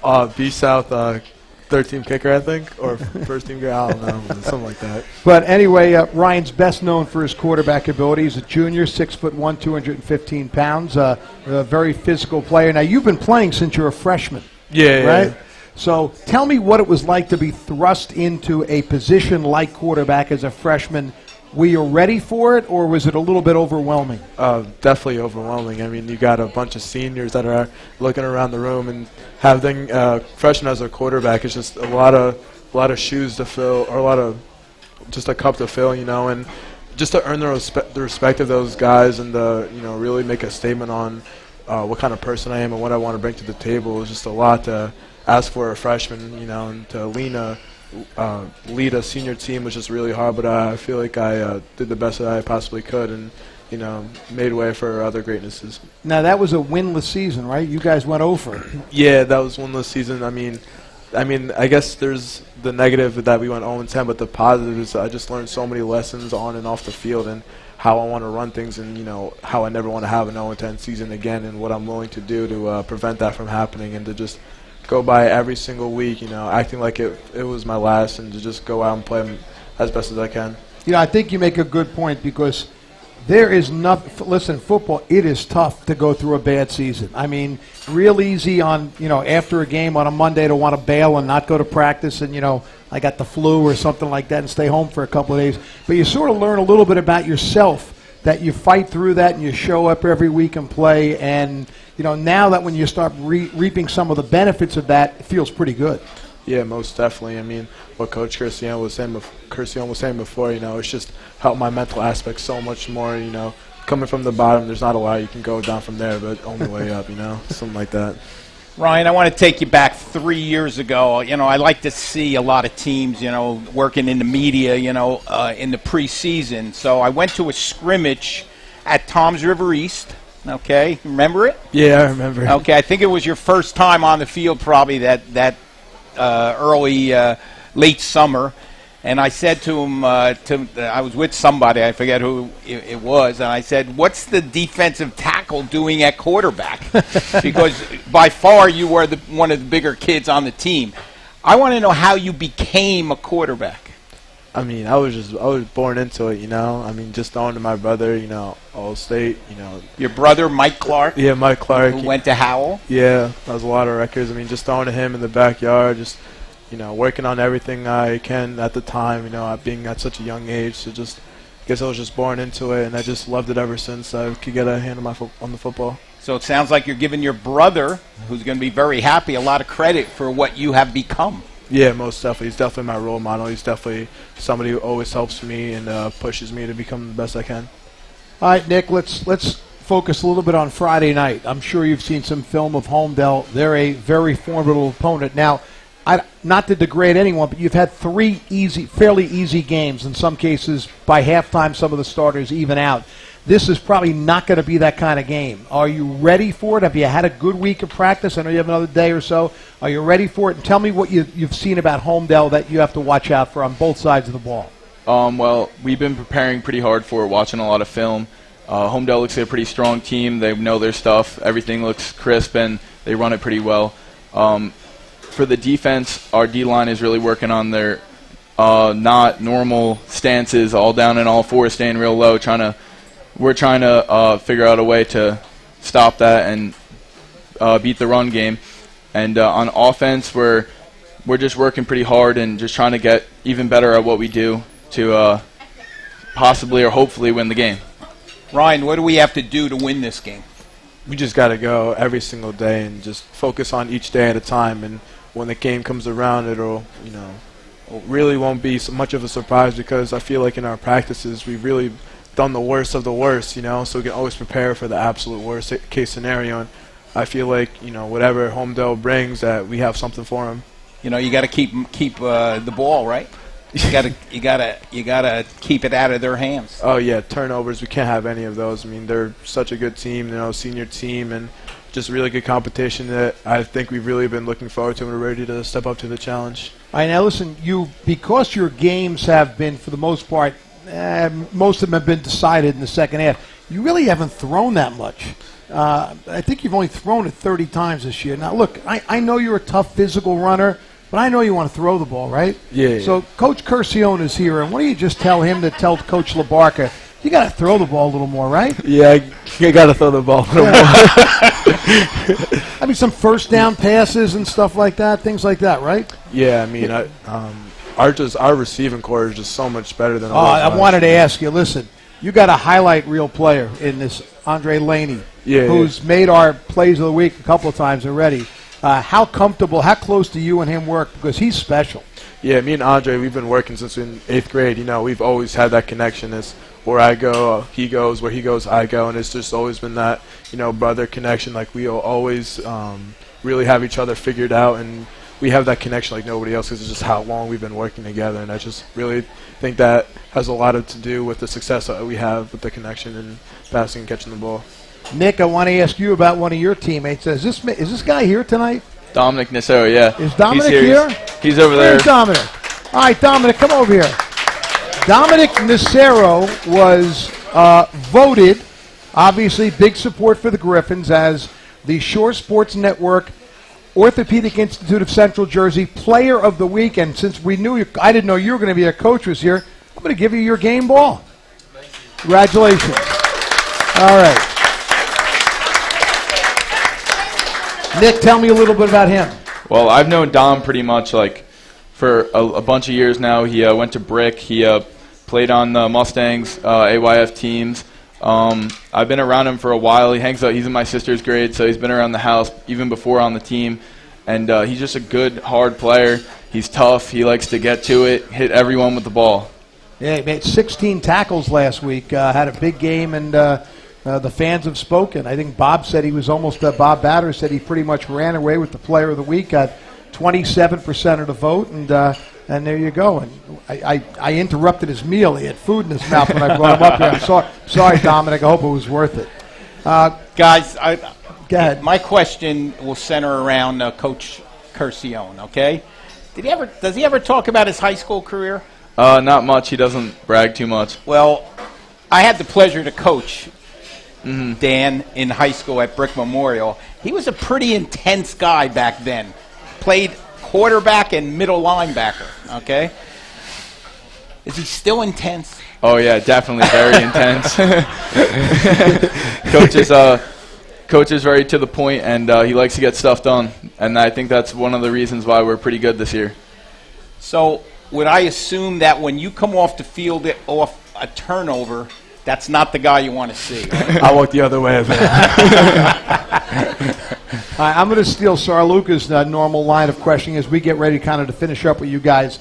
was B-South third-team kicker, I think, or first-team guy, I don't know, something like that. But anyway, Ryan's best known for his quarterback ability. He's a junior, 6'1", 215 pounds, a very physical player. Now, you've been playing since you're a freshman, right? Yeah. So tell me what it was like to be thrust into a position like quarterback as a freshman. Were you ready for it, or was it a little bit overwhelming? Definitely overwhelming. I mean, you got a bunch of seniors that are looking around the room, and having freshman as a quarterback is just a lot of shoes to fill, or just a cup to fill, you know, and just to earn the respect of those guys and really make a statement on what kind of person I am and what I want to bring to the table is just a lot to ask for a freshman, you know, and to lead a senior team was just really hard, but I feel like I did the best that I possibly could and, you know, made way for other greatnesses. Now, that was a winless season, right? You guys went over. Yeah, that was winless season. I mean, I guess there's the negative that we went 0-10, but the positive is I just learned so many lessons on and off the field and how I want to run things and, you know, how I never want to have an 0-10 season again and what I'm willing to do to prevent that from happening and to just go by every single week, you know, acting like it was my last and to just go out and play as best as I can. You know, I think you make a good point because there is nothing. Listen, football, it is tough to go through a bad season. I mean, real easy on, you know, after a game on a Monday to want to bail and not go to practice and, you know, I got the flu or something like that and stay home for a couple of days. But you sort of learn a little bit about yourself that you fight through that and you show up every week and play. And, now that when you start reaping some of the benefits of that, it feels pretty good. Yeah, most definitely. I mean, what Coach Cristiano was saying before, it's just helped my mental aspect so much more, Coming from the bottom, there's not a lot you can go down from there, but only way up, something like that. Ryan, I want to take you back 3 years ago. I like to see a lot of teams, working in the media, in the preseason. So I went to a scrimmage at Toms River East. Okay, remember it? Yeah, I remember it. Okay, I think it was your first time on the field, probably that early, late summer. And I said to him, I was with somebody, I forget who it was, and I said, what's the defensive tackle doing at quarterback? Because by far you were one of the bigger kids on the team. I want to know how you became a quarterback. I mean, I was born into it, I mean, just throwing to my brother, All State, Your brother, Mike Clark? Yeah, Mike Clark. Who went to Howell? Yeah, that was a lot of records. I mean, just throwing to him in the backyard, just working on everything I can at the time, being at such a young age. So I guess I was just born into it, and I just loved it ever since I could get a hand on the football. So it sounds like you're giving your brother, who's going to be very happy, a lot of credit for what you have become. Yeah, most definitely. He's definitely my role model. He's definitely somebody who always helps me and pushes me to become the best I can. All right, Nick, let's focus a little bit on Friday night. I'm sure you've seen some film of Homedale. They're a very formidable opponent. Now, not to degrade anyone, but you've had 3 fairly easy games. In some cases, by halftime, some of the starters even out. This is probably not going to be that kind of game. Are you ready for it? Have you had a good week of practice? I know you have another day or so. Are you ready for it? And tell me what you've seen about Homedale that you have to watch out for on both sides of the ball. Well, we've been preparing pretty hard for it, watching a lot of film. Homedale looks like a pretty strong team. They know their stuff. Everything looks crisp, and they run it pretty well. For the defense, our D-line is really working on their not normal stances, all down in all fours, staying real low. We're trying to figure out a way to stop that and beat the run game. And on offense, we're just working pretty hard and just trying to get even better at what we do to possibly or hopefully win the game. Ryan, what do we have to do to win this game? We just got to go every single day and just focus on each day at a time. And when the game comes around, it'll, really won't be so much of a surprise because I feel like in our practices we've really done the worst of the worst, so we can always prepare for the absolute worst case scenario. And I feel like, whatever Homedale brings, that we have something for them. You got to keep the ball, right? You gotta keep it out of their hands. Oh yeah, turnovers. We can't have any of those. I mean, they're such a good team, senior team, and just really good competition that I think we've really been looking forward to and we're ready to step up to the challenge. All right, now listen, because your games have been, for the most part, most of them have been decided in the second half. You really haven't thrown that much. I think you've only thrown it 30 times this year. Now, look, I know you're a tough physical runner, but I know you want to throw the ball, right? Yeah. So Coach Curcione is here, and why don't you just tell him to tell Coach LaBarca, you got to throw the ball a little more, right? Yeah, you got to throw the ball a little more. I mean, some first down passes and stuff like that, things like that, right? Yeah, I mean, our receiving core is just so much better than. I wanted to ask you. Listen, you got a highlight reel player in this, Andre Laney, who's made our plays of the week a couple of times already. How close do you and him work? Because he's special. Yeah, me and Andre, we've been working since in 8th grade. We've always had that connection. It's where I go, he goes. Where he goes, I go. And it's just always been that, brother connection. Like, we always really have each other figured out. And we have that connection like nobody else because it's just how long we've been working together. And I just really think that has a lot to do with the success that we have with the connection and passing and catching the ball. Nick, I want to ask you about one of your teammates. Is this guy here tonight? Dominic Nacero, yeah. Is Dominic here? He's over there. Where's Dominic? All right, Dominic, come over here. Dominic Nacero was voted, obviously, big support for the Griffins, as the Shore Sports Network Orthopedic Institute of Central Jersey Player of the Week. And since I didn't know you were going to be a coach was here, I'm going to give you your game ball. Congratulations. All right. Nick, tell me a little bit about him. Well, I've known Dom pretty much for a bunch of years now. He went to Brick. He played on the Mustangs AYF teams. I've been around him for a while. He hangs out. He's in my sister's grade, so he's been around the house even before on the team. And he's just a good, hard player. He's tough. He likes to get to it, hit everyone with the ball. Yeah, he made 16 tackles last week, had a big game, and the fans have spoken. I think Bob said he was almost, Bob Batter said he pretty much ran away with the player of the week, got 27% of the vote, and there you go. And I interrupted his meal. He had food in his mouth when I brought him up here. I'm sorry, Dominic. I hope it was worth it. Guys, go ahead. My question will center around Coach Curcione, okay? Does he ever talk about his high school career? Not much. He doesn't brag too much. Well, I had the pleasure to coach Dan in high school at Brick Memorial. He was a pretty intense guy back then. Played quarterback and middle linebacker, okay? Is he still intense? Oh, yeah, definitely very intense. Coach is very to the point, and he likes to get stuff done. And I think that's one of the reasons why we're pretty good this year. So would I assume that when you come off the field off a turnover, that's not the guy you want to see? Right? I walk the other way. I'm going to steal Sarluca's normal line of questioning as we get ready kind of to finish up with you guys.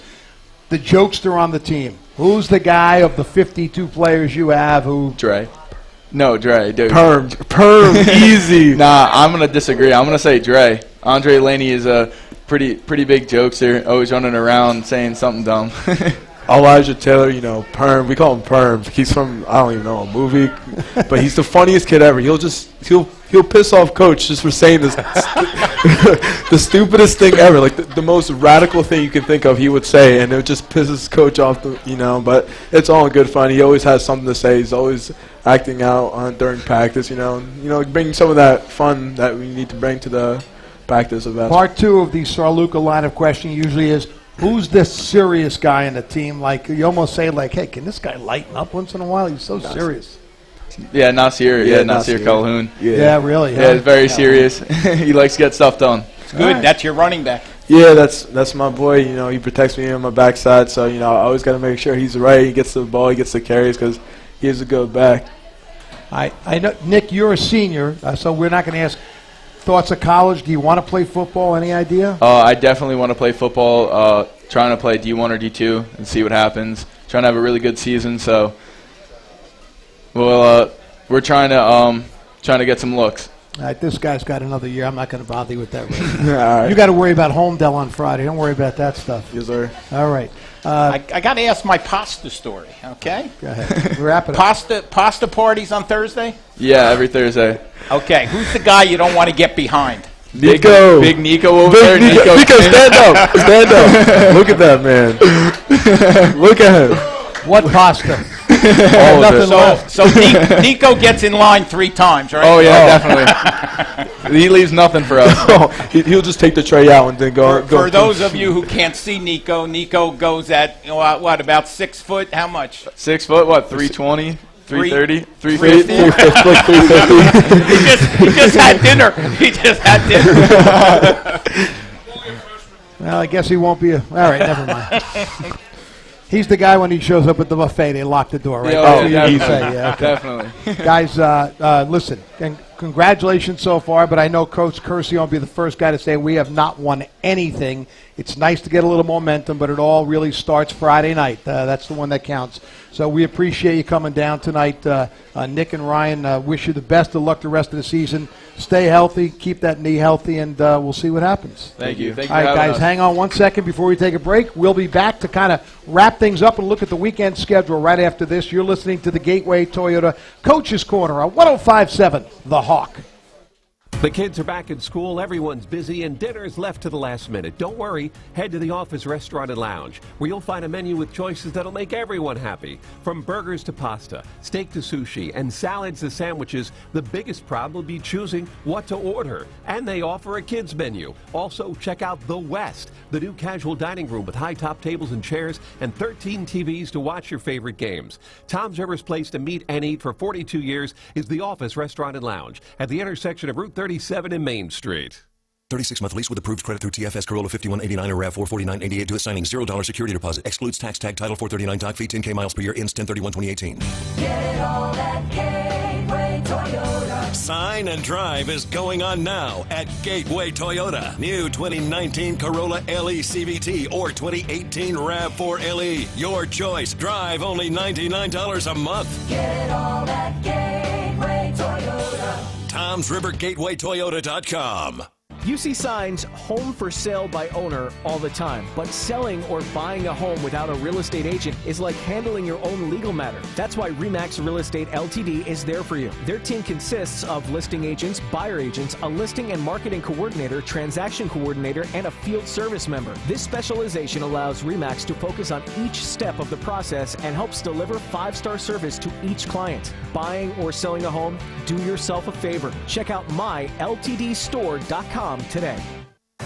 The jokester on the team. Who's the guy of the 52 players you have who... Dre. No, Dre, dude. Perm, easy. Nah, I'm going to disagree. I'm going to say Dre. Andre Laney is a pretty big jokester, always running around saying something dumb. Elijah Taylor, Perm. We call him Perm. He's from, I don't even know, a movie. But he's the funniest kid ever. He'll piss off Coach just for saying this, the stupidest thing ever. Like the most radical thing you can think of, he would say, and it just pisses Coach off. But it's all in good fun. He always has something to say. He's always acting out during practice. Bringing some of that fun that we need to bring to the practice of basketball. Part 2 of the Sarluca line of questioning usually is, who's this serious guy in the team? Like, you almost say, like, hey, can this guy lighten up once in a while? He's so serious. Yeah, Nasir. Yeah, Nasir Calhoun. Yeah, really. Yeah, he's very serious. He likes to get stuff done. It's good. Right. That's your running back. Yeah, that's my boy. He protects me on my backside. So, I always got to make sure he's right. He gets the ball. He gets the carries because he is a good back. I know, Nick, you're a senior, so we're not going to ask thoughts of college. Do you want to play football? Any idea? I definitely want to play football. Trying to play D1 or D2 and see what happens. Trying to have a really good season. So, we're trying to get some looks. All right, this guy's got another year. I'm not going to bother you with that right now. Right. You got to worry about Homedale on Friday. Don't worry about that stuff. Yes, sir. All right. I got to ask my pasta story, okay? Go ahead. Wrap it up. Pasta parties on Thursday? Yeah, every Thursday. Okay, who's the guy you don't want to get behind? Nico. Big Nico over there. Nico, stand up. Stand up. Look at that, man. Look at him. What pasta? So Nico gets in line 3 times, right? Oh, yeah, definitely. He leaves nothing for us. He'll just take the tray out and then go. For those of you who can't see Nico goes at, what, about 6 foot? How much? 6 foot, what, 320? 330? 350? He just had dinner. Well, I guess he won't be all right, never mind. He's the guy when he shows up at the buffet, they lock the door, right? Yeah, definitely. Guys, listen, and congratulations so far, but I know Coach Curcione will be the first guy to say we have not won anything. It's nice to get a little momentum, but it all really starts Friday night. That's the one that counts. So we appreciate you coming down tonight. Nick and Ryan, wish you the best of luck the rest of the season. Stay healthy, keep that knee healthy, and we'll see what happens. Thank you. All right, guys, hang on 1 second before we take a break. We'll be back to kind of wrap things up and look at the weekend schedule right after this. You're listening to the Gateway Toyota Coach's Corner on 105.7 The Hawk. The kids are back in school, everyone's busy, and dinner's left to the last minute. Don't worry, head to the Office Restaurant and Lounge, where you'll find a menu with choices that'll make everyone happy. From burgers to pasta, steak to sushi, and salads to sandwiches, the biggest problem will be choosing what to order. And they offer a kids menu. Also, check out The West, the new casual dining room with high-top tables and chairs and 13 TVs to watch your favorite games. Tom's River's place to meet and eat for 42 years is the Office Restaurant and Lounge at the intersection of Route 37 and Main Street. 36-month lease with approved credit through TFS Corolla 5189 or RAV 44988 to signing. $0 security deposit. Excludes tax tag title 439 doc fee 10K miles per year. Ends 10/31/2018. Get it all at Gateway Toyota. Sign and Drive is going on now at Gateway Toyota. New 2019 Corolla LE CVT or 2018 RAV4 LE. Your choice. Drive only $99 a month. Get it all at Gateway Toyota. Tom'sRiverGatewayToyota.com. You see signs, home for sale by owner, all the time. But selling or buying a home without a real estate agent is like handling your own legal matter. That's why RE/MAX Real Estate LTD is there for you. Their team consists of listing agents, buyer agents, a listing and marketing coordinator, transaction coordinator, and a field service member. This specialization allows RE/MAX to focus on each step of the process and helps deliver 5-star service to each client. Buying or selling a home? Do yourself a favor. Check out myltdstore.com today.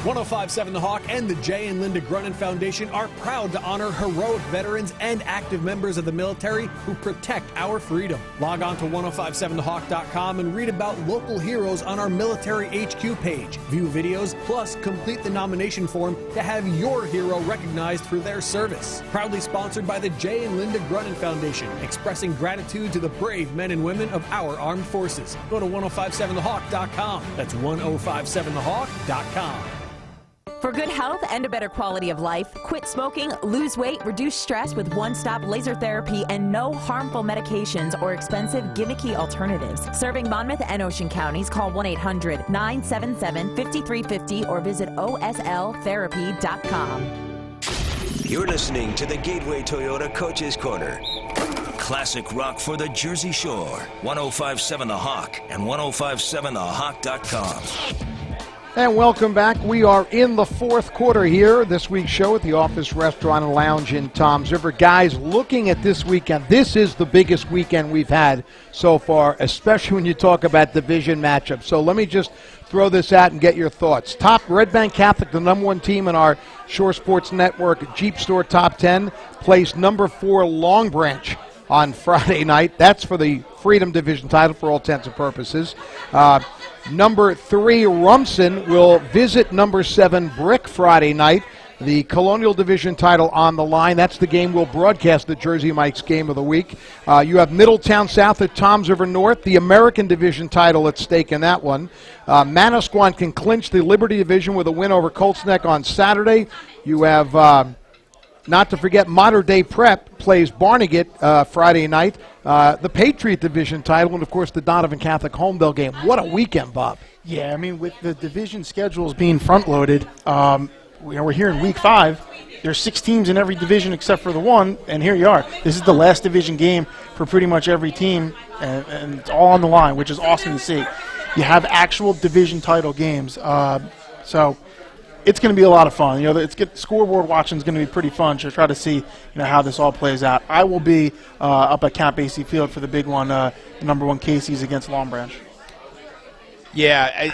105.7 The Hawk and the Jay and Linda Grunin Foundation are proud to honor heroic veterans and active members of the military who protect our freedom. Log on to 1057thehawk.com and read about local heroes on our military HQ page. View videos, plus complete the nomination form to have your hero recognized for their service. Proudly sponsored by the Jay and Linda Grunin Foundation, expressing gratitude to the brave men and women of our armed forces. Go to 1057thehawk.com. That's 1057thehawk.com. For good health and a better quality of life, quit smoking, lose weight, reduce stress with one-stop laser therapy and no harmful medications or expensive gimmicky alternatives. Serving Monmouth and Ocean counties, call 1-800-977-5350 or visit osltherapy.com. You're listening to the Gateway Toyota Coach's Corner. Classic rock for the Jersey Shore. 1057 The Hawk and 1057thehawk.com. And welcome back. We are in the fourth quarter here. This week's show at the Office Restaurant and Lounge in Toms River. Guys, looking at this weekend, this is the biggest weekend we've had so far, especially when you talk about division matchups. So let me just throw this out and get your thoughts. Top Red Bank Catholic, the number 1 team in our Shore Sports Network Jeep Store Top 10, plays number 4 Long Branch on Friday night. That's for the Freedom Division title for all intents and purposes. Number 3 Rumson will visit number 7 Brick Friday night. The Colonial Division title on the line. That's the game we'll broadcast, the Jersey Mike's Game of the Week. You have Middletown South at Toms River North, the American Division title at stake in that one. Manasquan can clinch the Liberty Division with a win over Colts Neck on Saturday. You have, not to forget, Modern Day Prep plays Barnegat Friday night. The Patriot Division title, and, of course, the Donovan Catholic Homedale game. What a weekend, Bob. Yeah, I mean, with the division schedules being front-loaded, we're here in Week 5. There's 6 teams in every division except for the one, and here you are. This is the last division game for pretty much every team, and it's all on the line, which is awesome to see. You have actual division title games, so it's going to be a lot of fun. You know, scoreboard watching is going to be pretty fun to try to see, how this all plays out. I will be up at Camp Basie Field for the big one, the number 1 Casey's against Long Branch. Yeah,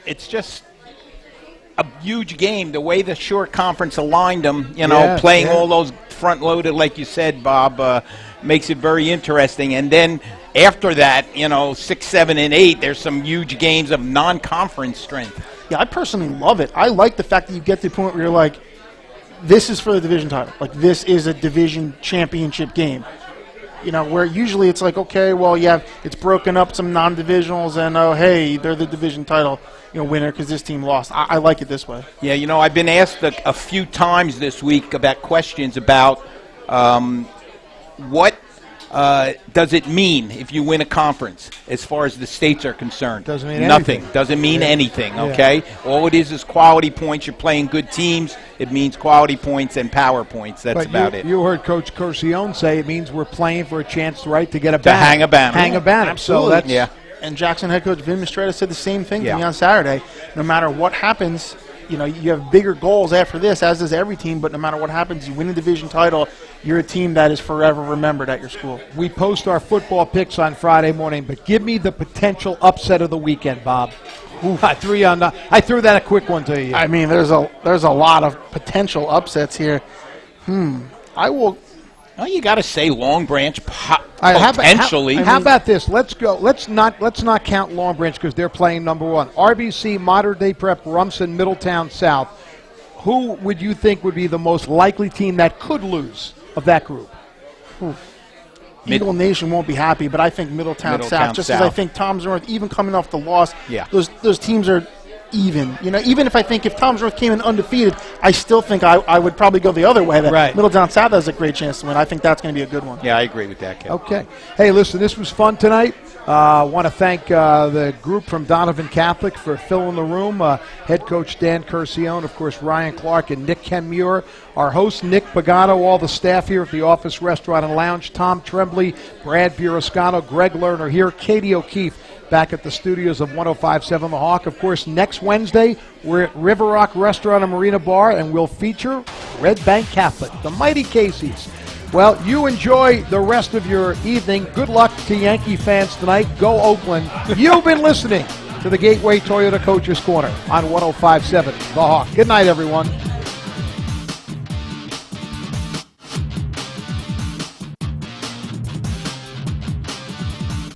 it's just a huge game. The way the short conference aligned them, playing all those front-loaded, like you said, Bob, makes it very interesting. And then after that, 6, 7, and 8, there's some huge games of non-conference strength. Yeah, I personally love it. I like the fact that you get to the point where you're like, this is for the division title. Like, this is a division championship game. Where usually it's like, okay, well, it's broken up some non-divisionals, and, oh, hey, they're the division title winner because this team lost. I like it this way. Yeah, I've been asked a few times this week about questions about what does it mean if you win a conference as far as the states are concerned? Doesn't mean nothing. Anything. Doesn't mean anything, okay? All it is quality points. You're playing good teams. It means quality points and power points. That's about it. You heard Coach Corcione say it means we're playing for a chance, right, to get a to banner. Hang a banner. Hang a banner. Absolutely. So that's, And Jackson head coach Vin Mistretta said the same thing to me on Saturday. No matter what happens, you have bigger goals after this, as does every team, but no matter what happens, you win a division title, you're a team that is forever remembered at your school. We post our football picks on Friday morning, but give me the potential upset of the weekend, Bob. I threw that a quick one to you. I mean, there's a lot of potential upsets here. I will. Well, you got to say Long Branch All right, Potentially. How about this? Let's go. Let's not count Long Branch because they're playing number one. RBC, Modern Day Prep, Rumson, Middletown South. Who would you think would be the most likely team that could lose of that group? Eagle Nation won't be happy, but I think Middletown South. Just as I think Tom's North, even coming off the loss, those teams are even. You know, even if I think if Tom's North came in undefeated, I still think I would probably go the other way. That Middletown South has a great chance to win. I think that's going to be a good one. Yeah, I agree with that, Kevin. Okay. Hey, listen, this was fun tonight. I want to thank the group from Donovan Catholic for filling the room. Head coach Dan Curcione, of course, Ryan Clark and Nick Kenmuir. Our host, Nick Pagato, all the staff here at the Office Restaurant and Lounge, Tom Tremblay, Brad Burrascano, Greg Lerner here, Katie O'Keefe back at the studios of 105.7 The Hawk. Of course, next Wednesday, we're at River Rock Restaurant and Marina Bar, and we'll feature Red Bank Catholic, the mighty Casey's. Well, you enjoy the rest of your evening. Good luck to Yankee fans tonight. Go Oakland. You've been listening to the Gateway Toyota Coach's Corner on 105.7 The Hawk. Good night, everyone.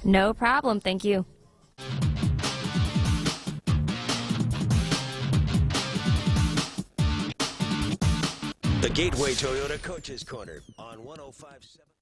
No problem, thank you. The Gateway Toyota Coach's Corner on 105.7.